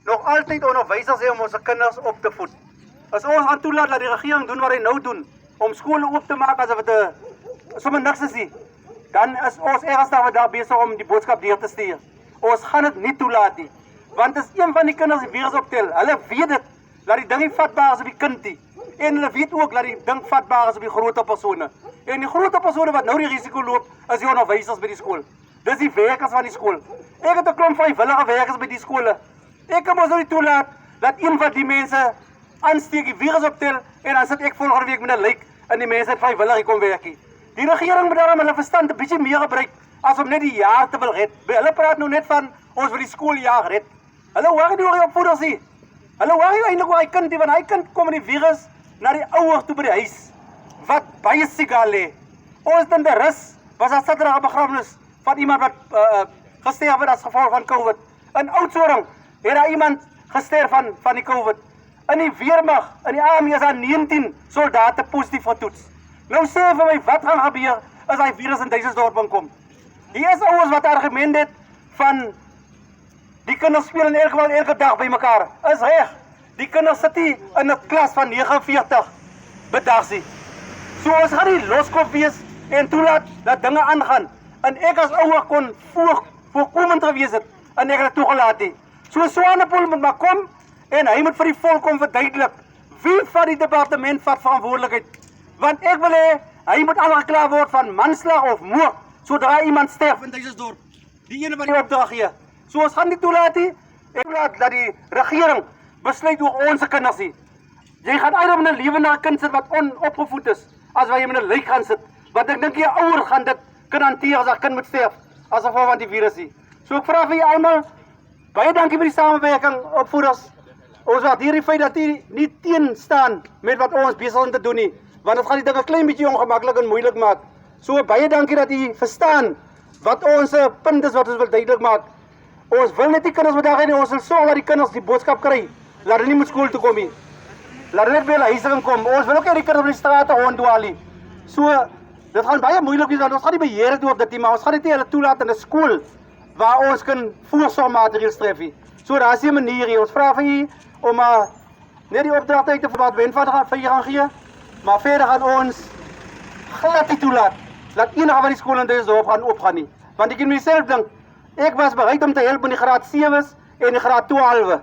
nog altyd onderwysers hê om ons kinders op te voed. As ons gaan toelaat dat die regering doen wat hy nou doen, om skole oop te maak asof dit sommer niks is nie, dan is ons ernstig daar besig om die boodskap deur te stuur. Ons gaan dit nie toelaat nie, want as een van die kinders die virus optel, hulle weet dit, dat die ding nie vatbaar is op die kind nie, en hulle weet ook dat die ding vatbaar is op die groter persone. En die groter persone wat nou die risiko loop, is die onderwysers by die skool. Dis die werkers van die skool. Ek het 'n klomp vrywillige werkers by die skole. Ek kan ons nou nie toelaat dat een van die mense aansteek, die virus optel, en dan sit ek volgende week met 'n lijk en die mense het vrywillig kom werk nie. Die regering moet daarom hulle verstand 'n bietjie meer gebruik as om net die jaar te wil red. Hulle praat nou net van ons wil die skooljaar red. Hulle hoor nie oor die opvoeders nie. Hulle hoor nie eintlik oor hy kind nie, want hy kind kom in die virus na die ouers toe by die huis, wat baie siek lê. Ons in die rus was daar Saterdag 'n begrafnis van iemand wat gesterf het as gevolg van COVID. In Oudtshoorn het daar iemand gesterf van die COVID. In die weermag, in die army is daar 19 soldate positief getoets. Nou sê vir my, wat gaan gebeur as hy virus in Duisensdorp kom? Die is ouers wat argument het van die kinders speel in elk geval elke dag by mekaar. Is reg. Die kinders sit nie in 'n klas van 49 bedagsie. So ons gaan nie loskop wees en toelaat dat dinge aangaan. En ek as ouer kon voorkomend gewees het en ek het dit toegelaat nie. So Swanepoel moet maar kom en hy moet vir die volk kom verduidelik wie van die departement vat verantwoordelikheid. Want ek wil hê hy moet aangekla word van manslag of moord sodra iemand sterf in Duisensdorp. Die ene wat die opdrag gee. So ons gaan nie toelaat nie. Ek laat dat die regering besluit oor ons kinders nie. Jy gaan uit om 'n lewende kind sit wat onopgevoed is, as wat jy met 'n lijk gaan sit. Want ek dink jy ouer gaan dit kan hanteer as 'n kind moet sterf as gevolg van die virus nie. So ek vra vir julle almal, baie dankie vir die samewerking, opvoeders. Ons waardeer die feit dat jy nie teen staan met wat ons besig om te doen nie, want dit gaan die dinge klein bietjie ongemaklik en moeilik maak. So baie dankie dat jy verstaan wat ons punt is wat ons wil duidelik maak. Ons wil net die kinders vandag hê, ons wil sorg dat die kinders die boodskap kry. Laat hulle nie moet skool toe kom nie. Laat hulle net by hulle huise kom. Ons wil ook hê die kinders op die strate ronddwaal nie. So dit gaan baie moeilik wees, want ons gaan nie beheer doen op dit nie, maar ons gaan net nie hulle toelaat in 'n skool waar ons kan voorsorgmaatreëls tref nie. So daar is 'n manier hier. Ons vra vir u om net die opdrag uit te wat Wenvat vir u gaan gee, maar verder gaan ons glad nie toelaat dat enige van die skole in Duisensdorp gaan opgaan nie. Want ek kan myself dink, ek was bereid om te help met die graad 7's en die graad 12's,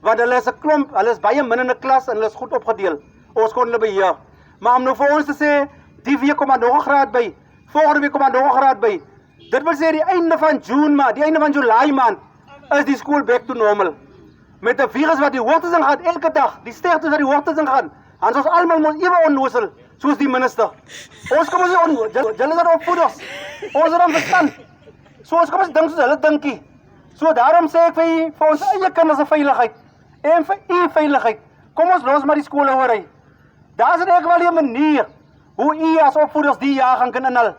want hulle is 'n klomp, hulle is baie min in 'n klas en hulle is goed opgedeel. Ons kon hulle beheer. Maar om nou vir ons te sê, die week kom maar nog 'n graad by, volgende week kom maar nog 'n graad by. Dit wil sê die einde van June maand, die einde van July maand, is die skool back to normal. Met 'n virus wat die hoogtes in gaan elke dag, die sterftes wat die hoogtes in gaan, en ons almal moet ewe onnosel, soos die minister. Ons kom ons julle is opvoeders. Ons het dan verstand. So ons kom ons dink soos hulle dinkie. So daarom sê ek vir ons eie kinders se veiligheid en vir u veiligheid. Kom ons los maar die skole hoor hy. Daar is ek wel 'n manier hoe u as opvoeders die jaar gaan kan inhal.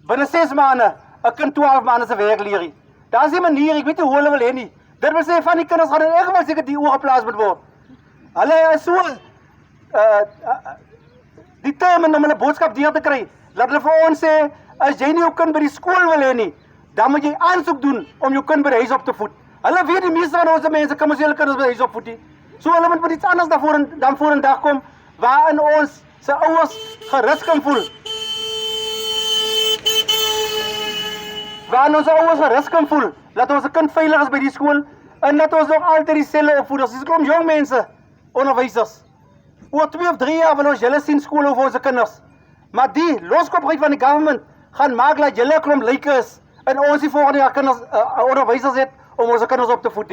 Binne 6 maande, 'n kind 12 maande se werk leer. Daar is 'n manier, ek weet nie hoe hulle wil hê nie. Dit wil sê van die kinders gaan in elk geval seker die oë geplaas moet word. Hulle is so determined om hulle boodskap deur te kry. Laat hulle vir ons sê, as jy nie jou kind by die skool wil hê nie, dan moet jy aansoek doen om jou kind by die huis op te voed. Hulle weet die meeste van ons mense kan ons hulle kinders by die huis opvoed nie. So hulle moet met iets anders dan voor 'n dag kom waarin ons se ouers gerus kan voel. Waarin ons ouers gerus kan voel dat ons kind veilig is by die skool en dat ons nog altyd dieselfde opvoeders. Dis klomp jong mense, onderwysers. Oor 2 of 3 jaar wil ons julle sien skole vir ons kinders. Maar die loskopheid van die government gaan maak dat julle klomp lyke is en ons die volgende jaar kinders onderwysers het om ons kinders op te voed.